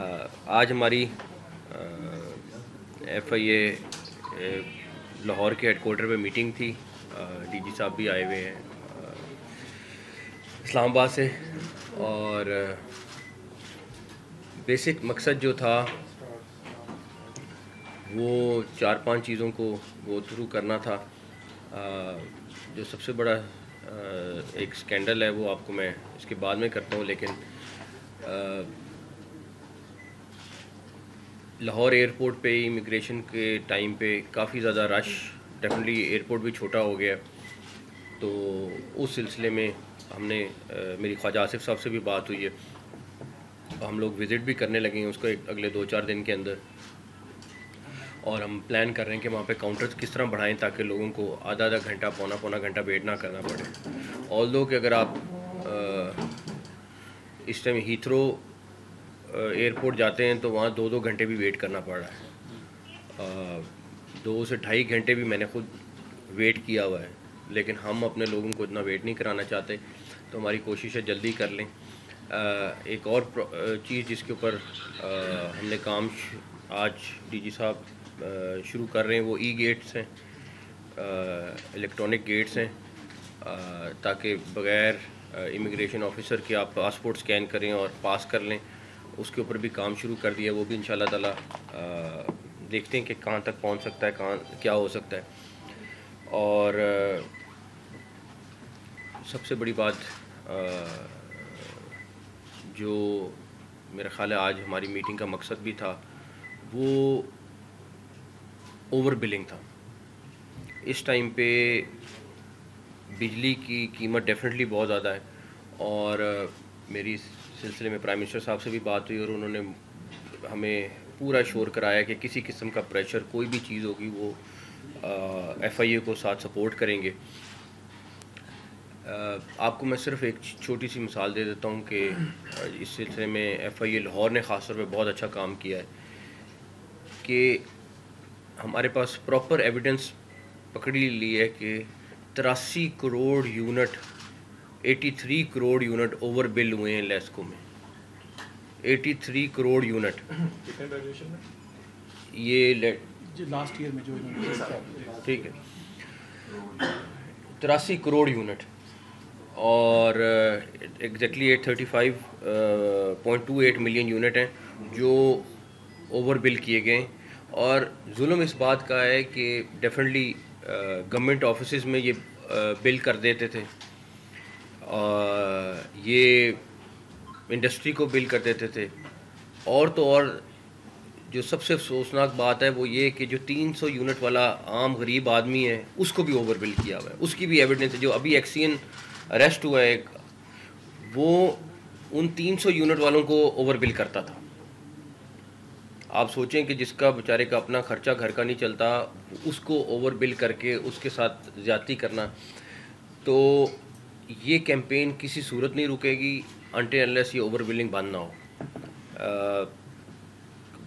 आज हमारी FIA लाहौर के हेडकोार्टर पे मीटिंग थी। DG साहब भी आए हुए हैं इस्लामाबाद से, और बेसिक मकसद जो था वो 4-5 चीज़ों को गो थ्रू करना था। जो सबसे बड़ा एक स्कैंडल है वो आपको मैं इसके बाद में करता हूँ, लेकिन लाहौर एयरपोर्ट पे इमिग्रेशन के टाइम पे काफ़ी ज़्यादा रश, डेफिनेटली एयरपोर्ट भी छोटा हो गया। तो उस सिलसिले में हमने मेरी ख्वाजा आसिफ साहब से भी बात हुई है, हम लोग विज़िट भी करने लगे हैं उसको अगले 2-4 दिन के अंदर, और हम प्लान कर रहे हैं कि वहाँ पे काउंटर्स किस तरह बढ़ाएं ताकि लोगों को आधा घंटा पौना घंटा वेट ना करना पड़े। ऑल्दो कि अगर आप इस टाइम हीथ्रो एयरपोर्ट जाते हैं तो वहाँ 2-2 घंटे भी वेट करना पड़ रहा है। 2 से 2.5 घंटे भी मैंने खुद वेट किया हुआ है, लेकिन हम अपने लोगों को इतना वेट नहीं कराना चाहते, तो हमारी कोशिश है जल्दी कर लें। एक और चीज़ जिसके ऊपर हमने काम आज DG साहब शुरू कर रहे हैं वो गेट्स हैं, इलेक्ट्रॉनिक गेट्स हैं, ताकि बग़ैर इमिग्रेशन ऑफिसर के आप पासपोर्ट स्कैन करें और पास कर लें। उसके ऊपर भी काम शुरू कर दिया, वो भी इंशाल्लाह ताला देखते हैं कि कहाँ तक पहुँच सकता है, कहाँ क्या हो सकता है। और सबसे बड़ी बात जो मेरा ख़्याल है आज हमारी मीटिंग का मकसद भी था वो ओवर बिलिंग था। इस टाइम पे बिजली की कीमत डेफिनेटली बहुत ज़्यादा है, और मेरी इस सिलसिले में प्राइम मिनिस्टर साहब से भी बात हुई और उन्होंने हमें पूरा श्योर कराया कि किसी किस्म का प्रेशर, कोई भी चीज़ होगी वो FIA को साथ सपोर्ट करेंगे। आपको मैं सिर्फ एक छोटी सी मिसाल दे देता हूँ कि इस सिलसिले में FIA लाहौर ने ख़ास तौर पे बहुत अच्छा काम किया है कि हमारे पास प्रॉपर एविडेंस पकड़ी ली है कि 83 crore unit, 83 crore unit over bill हुए हैं लेस्को में। 83 करोड़ यूनिट ये लास्ट ईयर में जो ठीक है, 83 करोड़ यूनिट, और एग्जैक्टली 835.28 मिलियन यूनिट हैं जो ओवर बिल किए गए। और जुल्म इस बात का है कि डेफिनेटली गवर्नमेंट ऑफिसेज में ये बिल कर देते थे, ये इंडस्ट्री को बिल कर देते थे, और तो और जो सबसे अफसोसनाक बात है वो ये कि जो 300 यूनिट वाला आम गरीब आदमी है उसको भी ओवर बिल किया हुआ है। उसकी भी एविडेंस है, जो अभी एक्सियन अरेस्ट हुआ है वो उन 300 यूनिट वालों को ओवर बिल करता था। आप सोचें कि जिसका बेचारे का अपना खर्चा घर का नहीं चलता, उसको ओवर बिल करके उसके साथ ज़्यादती करना। तो ये कैंपेन किसी सूरत नहीं रुकेगी अनटिल अनलेस ये ओवर बिलिंग बंद ना हो।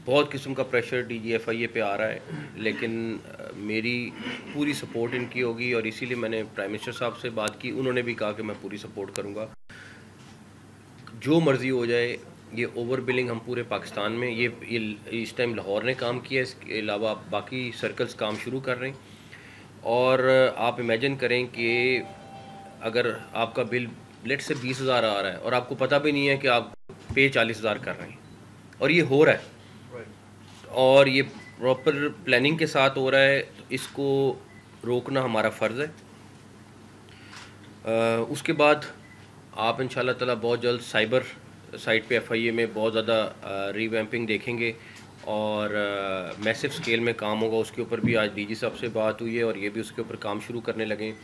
बहुत किस्म का प्रेशर DG FIA पे आ रहा है, लेकिन मेरी पूरी सपोर्ट इनकी होगी, और इसीलिए मैंने प्राइम मिनिस्टर साहब से बात की, उन्होंने भी कहा कि मैं पूरी सपोर्ट करूँगा, जो मर्ज़ी हो जाए। ये ओवर बिलिंग हम पूरे पाकिस्तान में ये इस टाइम लाहौर ने काम किया, इसके अलावा बाकी सर्कल्स काम शुरू कर रहे हैं। और आप इमेजिन करें कि अगर आपका बिल लेट से 20,000 आ रहा है और आपको पता भी नहीं है कि आप पे 40,000 कर रहे हैं, और ये हो रहा है, और ये प्रॉपर प्लानिंग के साथ हो रहा है, तो इसको रोकना हमारा फ़र्ज़ है। उसके बाद आप इंशाल्लाह ताला बहुत जल्द साइबर साइट पे FIA में बहुत ज़्यादा रीवैम्पिंग देखेंगे, और मैसिव स्केल में काम होगा। उसके ऊपर भी आज DG साहब से बात हुई है और ये भी उसके ऊपर काम शुरू करने लगे।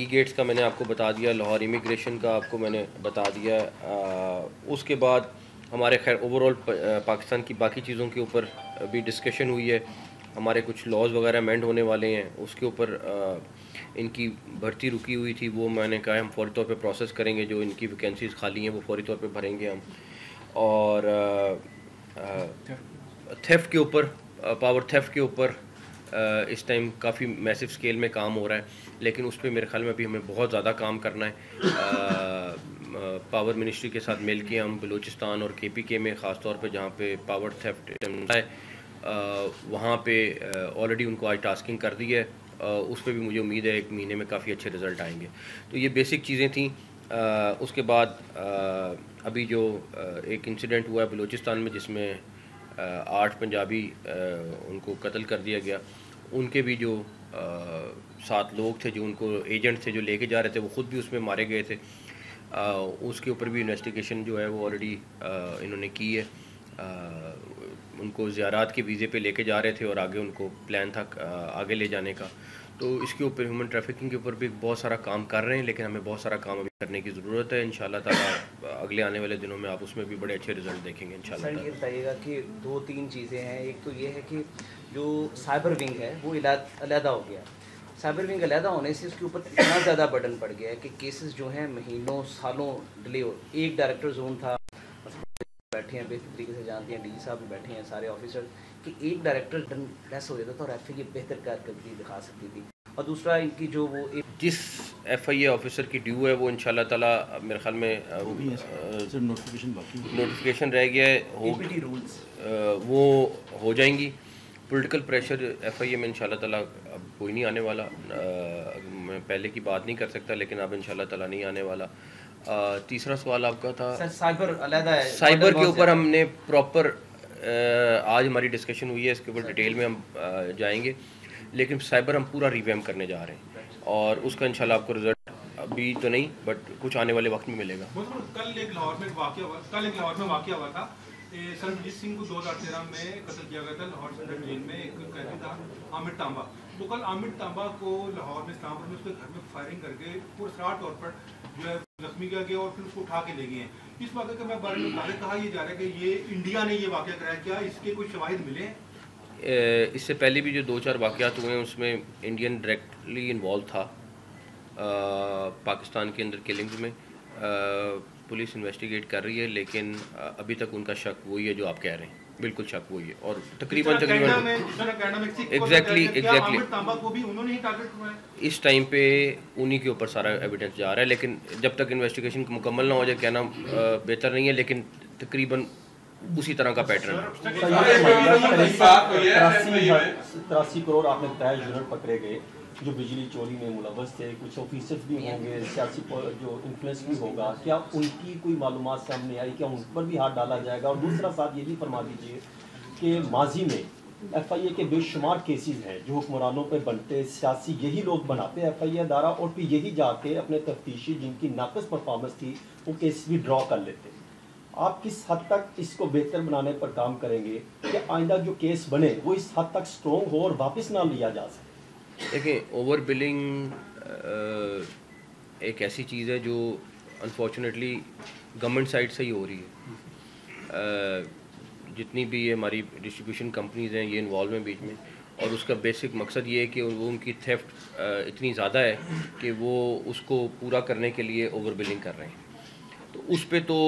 गेट्स का मैंने आपको बता दिया, लाहौर इमिग्रेशन का आपको मैंने बता दिया। उसके बाद हमारे खैर ओवरऑल पाकिस्तान की बाकी चीज़ों के ऊपर भी डिस्कशन हुई है। हमारे कुछ लॉज वगैरह अमेंड होने वाले हैं, उसके ऊपर इनकी भर्ती रुकी हुई थी, वो मैंने कहा हम फौरी तौर पे प्रोसेस करेंगे, जो इनकी वैकेंसीज़ खाली हैं वो फौरी तौर पे भरेंगे हम। और थेफ्ट के ऊपर, पावर थेफ्ट के ऊपर इस टाइम काफ़ी मैसिव स्केल में काम हो रहा है, लेकिन उस पर मेरे ख्याल में अभी हमें बहुत ज़्यादा काम करना है। पावर मिनिस्ट्री के साथ मिल के हम बलूचिस्तान और KPK में ख़ास तौर पे जहाँ पे पावर थेफ्ट है वहाँ पे ऑलरेडी उनको आज टास्किंग कर दी है। उस पर भी मुझे उम्मीद है 1 महीने में काफ़ी अच्छे रिज़ल्ट आएंगे। तो ये बेसिक चीज़ें थी। उसके बाद अभी जो एक इंसिडेंट हुआ है बलूचिस्तान में जिसमें 8 पंजाबी उनको कत्ल कर दिया गया, उनके भी जो 7 लोग थे जो उनको एजेंट थे जो लेके जा रहे थे वो ख़ुद भी उसमें मारे गए थे। उसके ऊपर भी इन्वेस्टिगेशन जो है वो ऑलरेडी इन्होंने की है। उनको ज़ियारात के वीज़े पे लेके जा रहे थे और आगे उनको प्लान था आगे ले जाने का। तो इसके ऊपर ह्यूमन ट्रैफिकिंग के ऊपर भी बहुत सारा काम कर रहे हैं, लेकिन हमें बहुत सारा काम अभी करने की ज़रूरत है। इंशाल्लाह ताला अगले आने वाले दिनों में आप उसमें भी बड़े अच्छे रिजल्ट देखेंगे इंशाल्लाह। सर ये बताइएगा कि 2-3 चीज़ें हैं। एक तो ये है कि जो साइबर विंग है वो अलहदा हो गया। साइबर विंग अलहदा होने से उसके ऊपर इतना ज़्यादा बर्डन पड़ गया है कि केसेस जो हैं महीनों सालों डिले हो। एक डायरेक्टर जोन था, बैठे हैं बेहतर तरीके से जानते हैं, DG साहब भी बैठे हैं, सारे ऑफिसर, कि एक डायरेक्टर लेस हो जाता था और FIA बेहतर कारकर्दगी दिखा सकती थी। और दूसरा इनकी जो वो जिस FIA ऑफिसर की ड्यू है वो इंशाल्लाह ताला मेरे ख्याल में नोटिफिकेशन रह गया है, APT रूल्स वो हो जाएंगी। पॉलिटिकल प्रेशर FIA में इंशाल्लाह ताला अब कोई नहीं आने वाला। मैं पहले की बात नहीं कर सकता, लेकिन अब इंशाल्लाह ताला नहीं आने वाला। तीसरा सवाल आपका था सर साइबर अलहदा है। साइबर के ऊपर हमने प्रॉपर आज हमारी डिस्कशन हुई है, इसके ऊपर डिटेल में हम जाएंगे, लेकिन साइबर हम पूरा रिवैम्प करने जा रहे हैं और उसका इंशाल्लाह आपको रिजल्ट अभी तो नहीं बट कुछ आने वाले वक्त में मिलेगा। कल एक लाहौर में वाकया हुआ था। सरबजीत सिंह को 2013 में कत्ल किया गया था लाहौर सेंट्रल जेल में। एक कैदी था आमिर तांबा। तो कल आमिर तांबा को लाहौर में इस्लामपुर में उसके घर में फायरिंग करके पुरस्कार तौर पर जो है जख्मी किया गया और फिर उसको उठा के ले गए हैं। इस वाक़े के मैं बारे में कहा यह जा रहा है कि ये इंडिया ने ये वाक़या कराया, क्या इसके कोई शवाहिद मिले हैं? इससे पहले भी जो 2-4 वाक़यात हुए हैं उसमें इंडियन डायरेक्टली इन्वॉल्व था। पाकिस्तान के अंदर किलिंग्स में पुलिस इन्वेस्टिगेट कर रही है, लेकिन अभी तक उनका शक वही है जो आप कह रहे हैं, बिल्कुल शक वही है। और तकरीबन एग्जैक्टली इस टाइम पे उन्हीं के ऊपर सारा एविडेंस जा रहा है, लेकिन जब तक इन्वेस्टिगेशन मुकम्मल ना हो जाए कहना बेहतर नहीं है, लेकिन तकरीबन उसी तरह का पैटर्न है। 83 करोड़ आपने बताया यूनिट पकड़े गए जो बिजली चोरी में मुलव्वस थे, कुछ ऑफिसर्स भी होंगे, सियासी जो इन्फ्लुएंस भी होगा, क्या उनकी कोई मालूमात सामने आई, क्या उन पर भी हाथ डाला जाएगा? और दूसरा साथ ये भी फरमा दीजिए कि माजी में FIA के बेशुमार केसेस हैं जो हुक्मरानों पर बनते, सियासी यही लोग बनाते हैं FIA अदारा, और फिर यही जाके अपने तफ्तीशी जिनकी नाकस परफॉर्मेंस थी वो केस भी ड्रॉ कर लेते। आप किस हद तक इसको बेहतर बनाने पर काम करेंगे कि आइंदा जो केस बने वो इस हद तक स्ट्रॉन्ग हो और वापस ना लिया जा सके? देखिए, ओवर बिलिंग एक ऐसी चीज़ है जो अनफॉर्चुनेटली गवर्नमेंट साइड से ही हो रही है। जितनी भी ये हमारी डिस्ट्रीब्यूशन कंपनीज़ हैं ये इन्वॉल्व हैं बीच में, और उसका बेसिक मकसद ये है कि वो उनकी थेफ्ट इतनी ज़्यादा है कि वो उसको पूरा करने के लिए ओवर बिलिंग कर रहे हैं। तो उस पर तो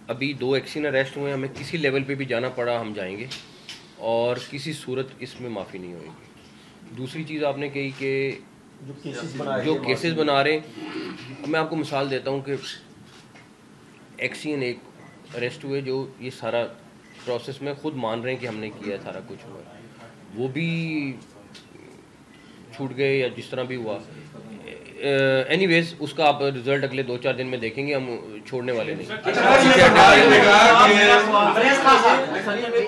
अभी 2 एक्शन अरेस्ट हुए, हमें किसी लेवल पे भी जाना पड़ा हम जाएंगे और किसी सूरत इसमें माफ़ी नहीं होगी। दूसरी चीज़ आपने कही कि जो केसेस बना रहे हैं, मैं आपको मिसाल देता हूँ कि एक्शन एक अरेस्ट हुए जो ये सारा प्रोसेस में खुद मान रहे हैं कि हमने किया, सारा कुछ हुआ, वो भी छूट गए या जिस तरह भी हुआ। एनीवेज उसका आप रिजल्ट अगले 2-4 दिन में देखेंगे, हम छोड़ने वाले नहीं।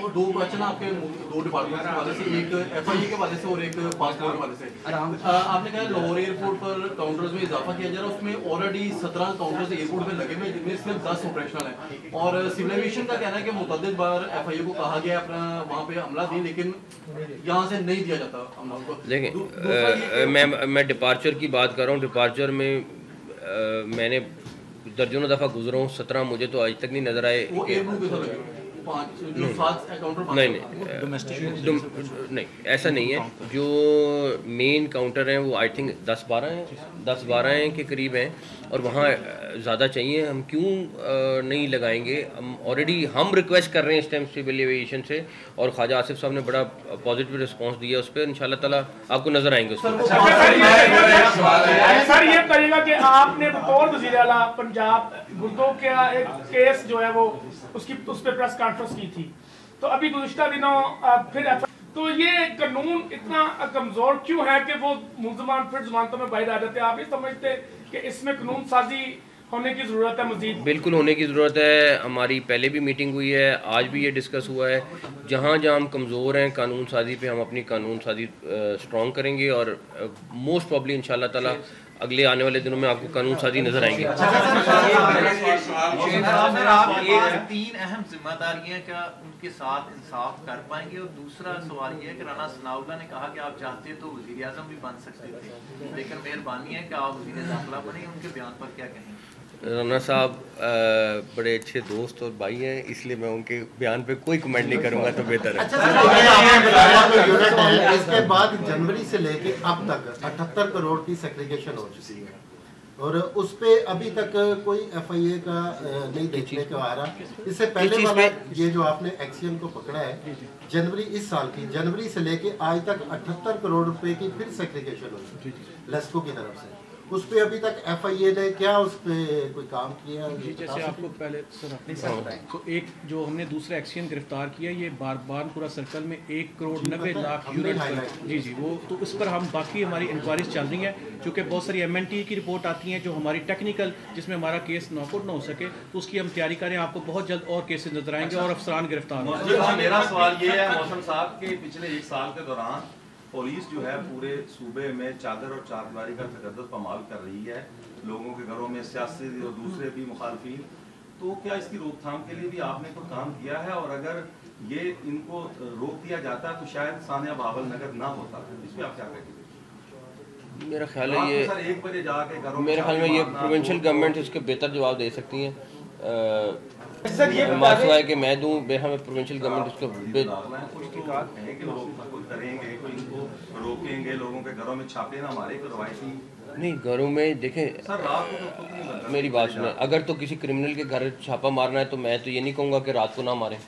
दो क्वेश्चन आपके 2 डिपार्टमेंट के वाले से, एक FIA के वाले से और एक पासपोर्ट के वाले से। आपने कहा लाहौर एयरपोर्ट पर काउंटर्स में इजाफा किया जा रहा है, उसमें ऑलरेडी 17 काउंटर्स एयरपोर्ट पे लगे हुए जिनमें सिर्फ 10 ऑपरेशनल है, और सिविल एविएशन का कहना है कि मुतअद्दिद बार FIA को कहा गया अपना वहाँ पे हमला दी, लेकिन यहाँ से नहीं दिया जाता हमला को। देखिए, मैं डिपार्चर की बात कर रहा हूँ। डिपार्चर में मैंने दर्जनों दफ़ा गुजरा हूँ, 17 मुझे तो आज तक नहीं नज़र आए। नहीं, ऐसा नहीं है। जो मेन काउंटर हैं वो आई थिंक 10-12 हैं के करीब हैं, और वहाँ ज़्यादा चाहिए। हम क्यों नहीं लगाएंगे? हम रिक्वेस्ट कर रहे हैं इस टाइम सिविल एविएशन से, और ख्वाजा आसिफ साहब ने बड़ा पॉजिटिव रिस्पांस दिया उस पर। इंशाल्लाह ताला आपको नज़र आएंगे उस पर। सर ये कहिएगा कि आपने बतौर वज़ीर आला पंजाब गुर्दों का एक केस जो है वो उस पर प्रेस कॉन्फ्रेंस की थी, तो अभी गुज़िश्ता दिनों फिर तो ये कानून इतना कमज़ोर क्यों है कि वो मुलज़मान फिर ज़मानतों में बाहर आ जाते हैं? आप ये समझते कि इसमें कानून साजी होने की ज़रूरत है? मज़ीद बिल्कुल होने की ज़रूरत है। हमारी पहले भी मीटिंग हुई है, आज भी ये डिस्कस हुआ है। जहाँ हम कमज़ोर हैं कानून साजी पे, हम अपनी कानून साजी स्ट्रॉन्ग करेंगे, और मोस्ट प्रॉब्ली इंशाल्लाह ताला अगले आने वाले दिनों में आपको कानून साजी नजर आएंगे। आप 3 अहम जिम्मेदारियां क्या उनके साथ इंसाफ कर पाएंगे? और दूसरा सवाल ये है कि राना सनाउल्लाह ने कहा कि आप चाहते तो वज़ीर आज़म भी बन सकते थे, लेकिन मेहरबानी है कि आप वज़ीर दाखिला बने। उनके बयान पर क्या कहेंगे? राना साहब बड़े अच्छे दोस्त और भाई हैं, इसलिए मैं उनके बयान पे कोई कमेंट नहीं करूंगा तो बेहतर है। इसके बाद जनवरी से लेके अब तक 78 करोड़ की सेग्रीगेशन हो चुकी है, और उस पे अभी तक कोई FIA का नहीं देखने को आ रहा। इससे पहले वाला ये जो आपने एक्सियन को पकड़ा है जनवरी इस साल की, जनवरी से लेके आज तक 78 करोड़ रुपए की फिर सेग्रीगेशन हो चुकी लेस्को की तरफ से। उस पे अभी तक FIA ने क्या उस पे कोई काम किया? जैसे आपको पहले सर तो एक जो हमने दूसरा एक्सियन गिरफ्तार किया, ये बारबानपुरा सर्कल में 1,90,00,000 यूनिट जी वो, तो उस पर हम बाकी हमारी इंक्वायरीज चल रही हैं, क्योंकि बहुत सारी MNT की रिपोर्ट आती हैं जो हमारी टेक्निकल, जिसमें हमारा केस नॉकआउट ना हो सके, तो उसकी हम तैयारी करें। आपको बहुत जल्द और केसेस नजर आएंगे और अफसरान गिरफ्तार होंगे। मेरा सवाल ये है मौसम साहब के पिछले 1 साल के दौरान पुलिस जो है पूरे सूबे में चादर और चारदीवारी का तशद्दुद पामाल कर रही है, लोगों के घरों में सियासी और दूसरे भी मुखालफिन, तो क्या इसकी रोकथाम के लिए भी आपने कोई काम किया है? और अगर ये इनको रोक दिया जाता तो शायद सानिया बावल नगर ना होता, इस पर आप क्या कहेंगे? मेरा ख्याल है ये 1 बजे जाके मेरे ख्याल में ये प्रोविंशियल गवर्नमेंट इसके बेहतर जवाब दे सकती हैं। मसला है कि मैं दूं, हमें प्रोविंशियल गवर्नमेंट इसको करेंगे, कोई इनको रोकेंगे, लोगों के घरों में छापे ना मारे, कोई रवायती नहीं घरों में देखें सर रात को तो खुद नहीं लगता। मेरी बात सुने, अगर तो किसी क्रिमिनल के घर छापा मारना है तो मैं तो ये नहीं कहूँगा कि रात को ना मारें।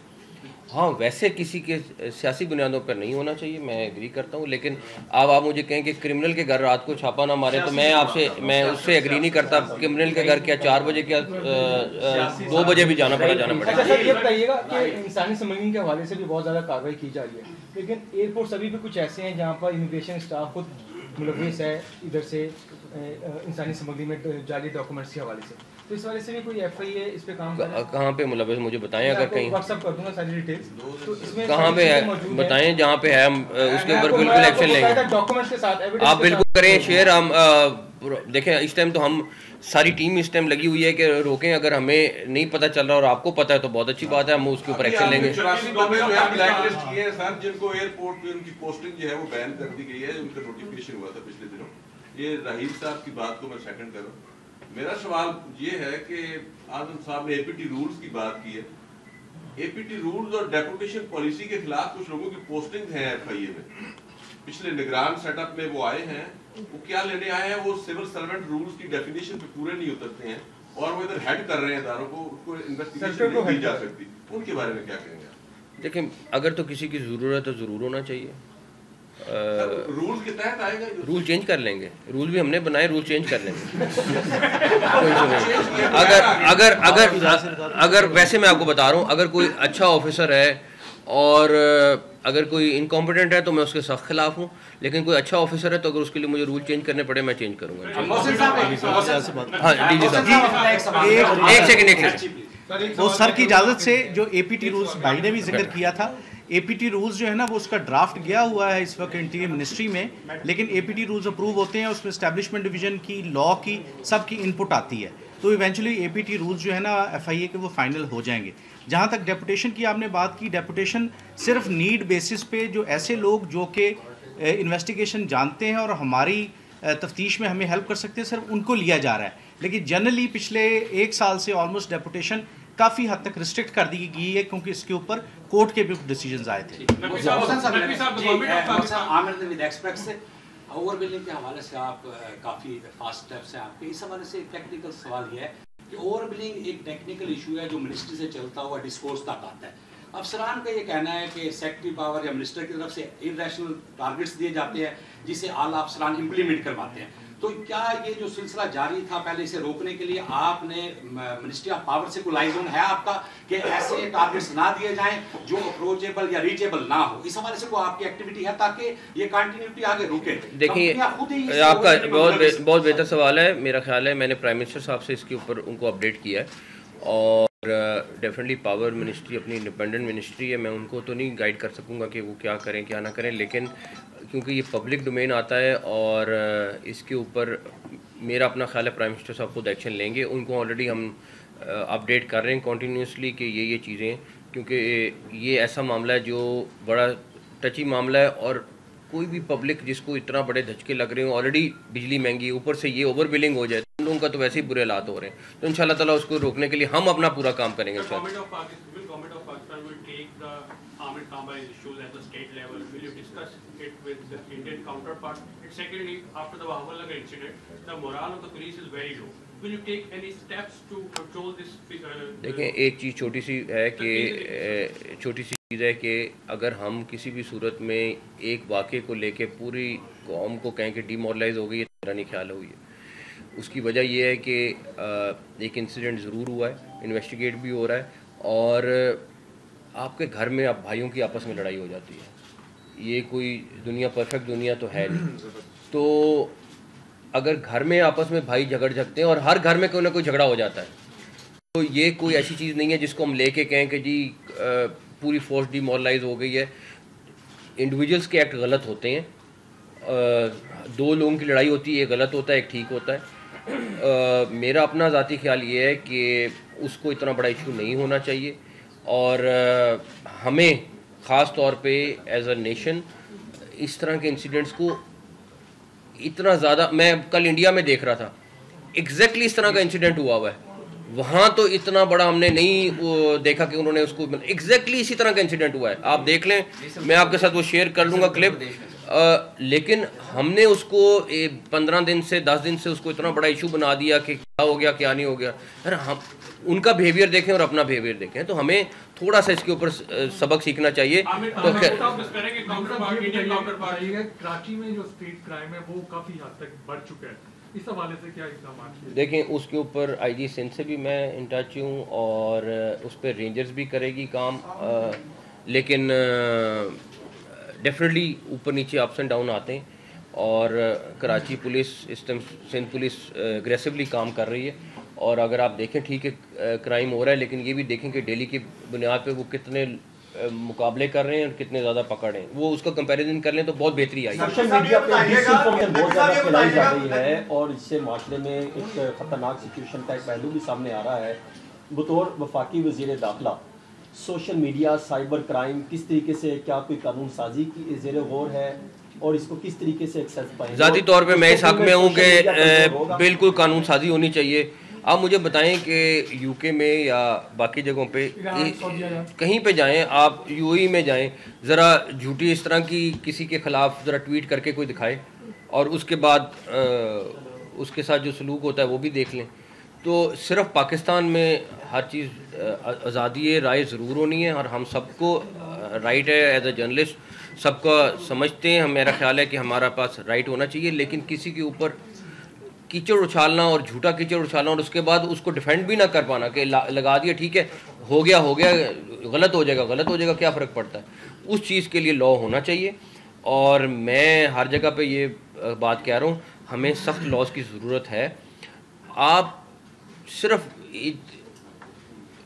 हाँ, वैसे किसी के सियासी बुनियादों पर नहीं होना चाहिए, मैं एग्री करता हूँ, लेकिन अब आप मुझे कहें कि क्रिमिनल के घर रात को छापा ना मारे तो मैं उससे एग्री नहीं करता। क्रिमिनल के घर क्या 4 बजे क्या 2 बजे भी जाना पड़ेगा। सर ये बताइएगा कि इंसानी स्मगलिंग के हवाले से भी बहुत ज़्यादा कार्रवाई की जा रही है, लेकिन एयरपोर्ट अभी भी कुछ ऐसे हैं जहाँ पर इमिग्रेशन स्टाफ खुद मुलविस है इधर से इंसानी स्मगलिंग में जाली डॉक्यूमेंट्स के हवाले से, तो इस वाले से भी कोई FIA इस पे काम कहाँ पे मुलविस मुझे बताएं, अगर कहीं व्हाट्सएप कर दूंगा सारी डिटेल्स, तो इसमें कहाँ पे है बताएं, जहाँ पे है हम उसके ऊपर बिल्कुल एक्शन लेंगे। डॉक्यूमेंट्स के साथ आप बिल्कुल करें शेयर। हम देखें इस टाइम तो हम सारी टीम इस टाइम लगी हुई है कि रोकें, अगर हमें नहीं पता चल रहा और आपको पता है तो बहुत अच्छी बात है, हम उसके ऊपर एक्शन लेंगे। 84 लोग जो है ब्लैक लिस्ट किए हैं सर, जिनको एयरपोर्ट पे उनकी पोस्टिंग जो है वो बैन कर दी गई है, उनका नोटिफिकेशन हुआ था पिछले दिनों। ये रहीम साहब की बात को मैं सेकंड कर रहा हूँ। मेरा सवाल ये है कि आजम साहब ने APT रूल्स की बात की है। APT रूल्स और डेपुटेशन पॉलिसी के खिलाफ कुछ लोगों की पोस्टिंग है FIA में, पिछले निगरान सेटअप में वो आए हैं, वो क्या लेने आए हैं? वो सिविल सर्वेंट रूल्स की डेफिनेशन पे पूरे नहीं उतरते हैं और वो इधर हेड कर रहे हैं इदारों को, उनको इन्वेस्टिगेशन नहीं की जा सकती, उनके बारे में क्या कहेंगे? देखिए अगर तो किसी की ज़रूरत है तो ज़रूर होना चाहिए। रूल के तहत आएगा, रूल चेंज कर लेंगे, रूल भी हमने बनाए, रूल चेंज कर लेंगे। अगर वैसे मैं आपको बता रहा हूँ, अगर कोई अच्छा ऑफिसर है और अगर कोई इनकॉम्पिटेंट है तो मैं उसके सख्त खिलाफ हूँ, लेकिन कोई अच्छा ऑफिसर है तो अगर उसके लिए मुझे रूल चेंज करने पड़े मैं चेंज करूँगा। हाँ डीजी साहब एक सेकंड वो सर की इजाज़त से जो APT रूल्स भाई ने भी जिक्र किया था, APT रूल्स जो है ना वो उसका ड्राफ्ट गया हुआ है इस वक्त इंटीरियर मिनिस्ट्री में, लेकिन APT रूल्स अप्रूव होते हैं, उसमें एस्टैब्लिशमेंट डिवीजन की, लॉ की, सबकी इनपुट आती है, तो इवेंचुअली APT रूल्स जो है ना FIA के वो फाइनल हो जाएंगे। जहाँ तक डेपुटेशन की आपने बात की, डेपुटेशन सिर्फ नीड बेसिस पे जो ऐसे लोग जो कि इन्वेस्टिगेशन जानते हैं और हमारी तफ्तीश में हमें हेल्प कर सकते हैं, सिर्फ उनको लिया जा रहा है, लेकिन जनरली पिछले 1 साल से ऑलमोस्ट डेपुटेशन काफ़ी हद तक रिस्ट्रिक्ट कर दी गई है, क्योंकि इसके ऊपर कोर्ट के भी डिसीजंस आए थे। ओवर बिलिंग के हवाले से आप काफ़ी फास्ट स्टेप्स हैं आपके, इस हवाले से एक टेक्निकल सवाल ये है कि ओवर बिलिंग एक टेक्निकल इशू है जो मिनिस्ट्री से चलता हुआ डिस्कोर्स तक आता है। अफसरान का ये कहना है कि सेक्रेटरी पावर या मिनिस्टर की तरफ से इरेशनल टारगेट्स दिए जाते हैं जिसे आला अफसरान इम्प्लीमेंट करवाते हैं। तो क्या ये जो सिलसिला जारी था, पहले इसे रोकने के लिए आपने मिनिस्ट्री ऑफ पावर से कोई लाइजन है आपका कि ऐसे टारगेट्स ना दिए जाएं जो अप्रोचेबल या रीचेबल ना हो? इस हवाले से कोई आपकी एक्टिविटी है ताकि ये कंटिन्यूटी आगे रुके? देखिए, आपका बहुत बेहतर सवाल है। मेरा ख्याल है मैंने प्राइम मिनिस्टर साहब से इसके ऊपर उनको अपडेट किया है, और डेफिनेटली पावर मिनिस्ट्री अपनी इंडिपेंडेंट मिनिस्ट्री है, मैं उनको तो नहीं गाइड कर सकूंगा कि वो क्या करें क्या ना करें, लेकिन क्योंकि ये पब्लिक डोमेन आता है और इसके ऊपर मेरा अपना ख्याल है प्राइम मिनिस्टर साहब खुद एक्शन लेंगे। उनको ऑलरेडी हम अपडेट कर रहे हैं कॉन्टीन्यूसली कि ये चीज़ें, क्योंकि ये ऐसा मामला है जो बड़ा टची मामला है, और कोई भी पब्लिक जिसको इतना बड़े धचके लग रहे हो, ऑलरेडी बिजली महंगी, ऊपर से ये ओवर बिलिंग हो जाए, उन लोगों का तो वैसे ही बुरे हालात हो रहे हैं। तो इंशाल्लाह ताला उसको रोकने के लिए हम अपना पूरा काम करेंगे। देखें, एक चीज़ छोटी सी चीज़ है कि अगर हम किसी भी सूरत में एक वाक़े को लेके पूरी कौम को कहें कि डिमोरलाइज हो गई, ये मेरा नहीं ख्याल हुई है। उसकी वजह यह है कि एक इंसिडेंट ज़रूर हुआ है, इन्वेस्टिगेट भी हो रहा है, और आपके घर में आप भाइयों की आपस में लड़ाई हो जाती है। ये कोई दुनिया परफेक्ट दुनिया तो है नहीं। तो अगर घर में आपस में भाई झगड़ सकते हैं, और हर घर में कोई ना कोई झगड़ा हो जाता है, तो ये कोई ऐसी चीज़ नहीं है जिसको हम लेके कहें कि जी पूरी फोर्स डिमोरलाइज हो गई है। इंडिविजुअल्स के एक्ट गलत होते हैं, दो लोगों की लड़ाई होती है, एक गलत होता है एक ठीक होता है। मेरा अपना ज़ाती ख्याल ये है कि उसको इतना बड़ा इशू नहीं होना चाहिए, और हमें ख़ास तौर पे एज अ नेशन इस तरह के इंसिडेंट्स को इतना ज़्यादा, मैं कल इंडिया में देख रहा था, एग्जैक्टली इस तरह का इंसिडेंट हुआ हुआ है। वहाँ तो इतना बड़ा हमने नहीं देखा कि उन्होंने उसको, एग्जैक्टली इसी तरह का इंसिडेंट हुआ है। आप देख लें, मैं आपके साथ वो शेयर कर लूँगा क्लिप। लेकिन हमने उसको 15 दिन से 10 दिन से उसको इतना बड़ा इशू बना दिया कि क्या हो गया क्या नहीं हो गया। यार हम उनका बिहेवियर देखें और अपना बिहेवियर देखें, तो हमें थोड़ा सा इसके ऊपर सबक सीखना चाहिए। तो कराची में जो स्ट्रीट क्राइम है वो काफ़ी हद तक बढ़ चुका है, इस हवाले से क्या इक़दाम? देखें, उसके ऊपर IG सिंध से भी मैं इन टच हूँ, और उस पर रेंजर्स भी करेगी काम, लेकिन डेफिनेटली ऊपर नीचे अप्स एंड डाउन आते हैं, और कराची पुलिस इस टाइम सिंध पुलिस एग्रेसिवली काम कर रही है। और अगर आप देखें, ठीक है क्राइम हो रहा है, लेकिन ये भी देखें कि डेली की बुनियाद पे वो कितने मुकाबले कर रहे हैं और कितने ज़्यादा पकड़ हैं, वो उसका कंपैरिजन कर लें तो बहुत बेहतरी आई है। सोशल मीडिया पे डिसइंफॉर्मेशन बहुत ज़्यादा फैलाई जा रही है, और इससे माशरे में एक ख़तरनाक सिचुएशन का एक पहलू भी सामने आ रहा है। बतौर वफाकी वज़ीर दाखिला, सोशल मीडिया साइबर क्राइम किस तरीके से, क्या कोई कानून साजी की ज़ेर गौर है, और इसको किस तरीके से एक्सेस पाएंगे? ज़ाती तौर पे मैं इस हक़ में हूँ कि बिल्कुल कानून साजी होनी चाहिए। आप मुझे बताएं कि UK में या बाकी जगहों पे कहीं पे जाएं, आप UAE में जाएं, ज़रा झूठी इस तरह की किसी के ख़िलाफ़ ज़रा ट्वीट करके कोई दिखाए, और उसके बाद उसके साथ जो सलूक होता है वो भी देख लें। तो सिर्फ पाकिस्तान में हर चीज़ आज़ादी राय ज़रूर होनी है, और हम सबको राइट है एज अ जर्नलिस्ट, सबका समझते हैं। मेरा ख्याल है कि हमारा पास राइट होना चाहिए, लेकिन किसी के ऊपर कीचड़ उछालना और झूठा कीचड़ उछालना और उसके बाद उसको डिफेंड भी ना कर पाना कि लगा दिया ठीक है, हो गया गलत हो जाएगा क्या फ़र्क पड़ता है, उस चीज़ के लिए लॉ होना चाहिए। और मैं हर जगह पे ये बात कह रहा हूँ, हमें सख्त लॉज की ज़रूरत है। आप सिर्फ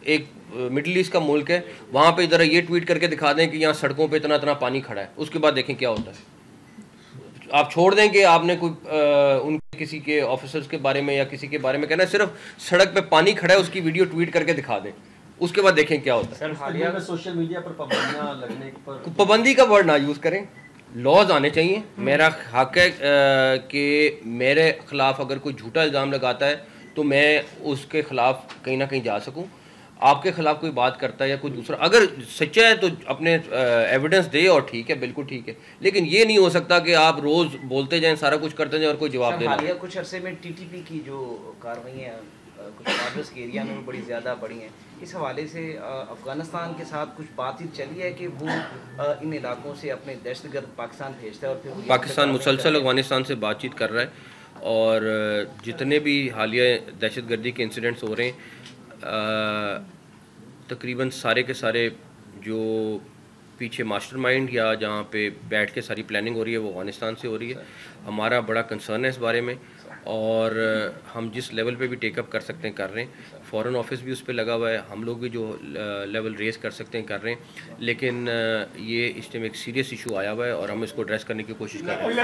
एक मिडिल ईस्ट का मुल्क है, वहाँ पे ज़रा ये ट्वीट करके दिखा दें कि यहाँ सड़कों पे इतना पानी खड़ा है, उसके बाद देखें क्या होता है। आप छोड़ दें कि आपने कोई उनके किसी के ऑफिसर्स के बारे में या किसी के बारे में कहना है, सिर्फ सड़क पे पानी खड़ा है उसकी वीडियो ट्वीट करके दिखा दें, उसके बाद देखें क्या होता है। सोशल मीडिया पर पाबंदियां लगने पर पाबंदी का वर्ड ना यूज़ करें, लॉज आने चाहिए। मेरा हक है कि मेरे ख़िलाफ़ अगर कोई झूठा इल्ज़ाम लगाता है तो मैं उसके ख़िलाफ़ कहीं ना कहीं जा सकूं। आपके खिलाफ कोई बात करता है या कोई दूसरा, अगर सच्चा है तो अपने एविडेंस दे और ठीक है, बिल्कुल ठीक है, लेकिन ये नहीं हो सकता कि आप रोज़ बोलते जाएं, सारा कुछ करते जाएं और कोई जवाब दे ना। कुछ अरसे में टीटीपी की जो कार्रवाइयाँ कुछ बॉर्डर्स के एरिया में बड़ी ज़्यादा बढ़ी हैं, इस हवाले से अफ़गानिस्तान के साथ कुछ बातचीत चली है कि वो इन इलाकों से अपने दहशतगर्द पाकिस्तान भेजता है और फिर पाकिस्तान मुसलसल अफ़गानिस्तान से बातचीत कर रहा है और जितने भी हालिया दहशतगर्दी के इंसिडेंट्स हो रहे हैं तकरीबन सारे के सारे जो पीछे मास्टरमाइंड या जहाँ पे बैठ के सारी प्लानिंग हो रही है वो अफ़गानिस्तान से हो रही है। हमारा बड़ा कंसर्न है इस बारे में और हम जिस लेवल पे भी टेकअप कर सकते हैं कर रहे हैं। फॉरेन ऑफिस भी उस पर लगा हुआ है, हम लोग भी जो लेवल रेज कर सकते हैं कर रहे हैं, लेकिन ये इस टाइम एक सीरियस इशू आया हुआ है और हम इसको एड्रेस करने की कोशिश कर रहे हैं।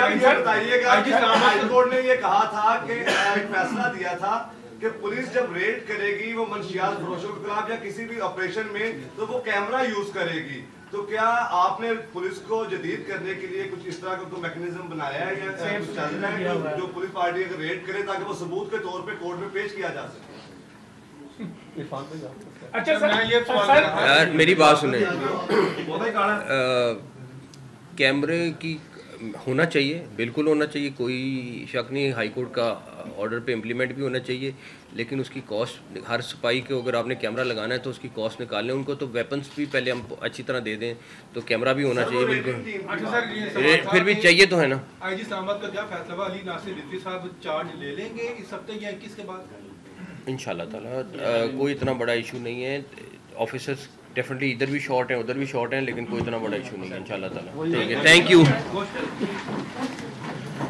हाई कोर्ट ने ये कहा था कि एक फैसला दिया था कि पुलिस जब रेड करेगी वो मंशियात फरोशों के खिलाफ या किसी भी ऑपरेशन में तो वो कैमरा यूज करेगी, तो क्या आपने पुलिस को जदीद करने के लिए कुछ इस तरह का कोई मैकेनिज्म बनाया है या कुछ चल रहा है जो पुलिस पार्टी अगर रेड करे ताकि वो सबूत के तौर पे कोर्ट में पेश किया जा सके? अच्छा सर, यार मेरी बात सुने, कैमरे की होना चाहिए, बिल्कुल होना चाहिए, कोई शक नहीं, हाई कोर्ट का ऑर्डर पे इम्प्लीमेंट भी होना चाहिए, लेकिन उसकी कॉस्ट, हर सिपाही को अगर आपने कैमरा लगाना है तो उसकी कॉस्ट निकाल लें, उनको तो वेपन्स भी पहले हम अच्छी तरह दे दें, तो कैमरा भी होना चाहिए बिल्कुल। फिर भी चाहिए तो है ना। आईजी इस्लामाबाद का क्या फैसला हुआ? अली नासिर रिजवी साहब चार्ज ले लेंगे इस हफ्ते या 21 के बाद? इंशाल्लाह ताला कोई इतना बड़ा इशू नहीं है, ऑफिसर्स डेफिनेटली इधर भी शॉर्ट हैं उधर भी शॉर्ट हैं, लेकिन कोई इतना बड़ा इशू नहीं है इंशाल्लाह ताला। ठीक है, थैंक यू।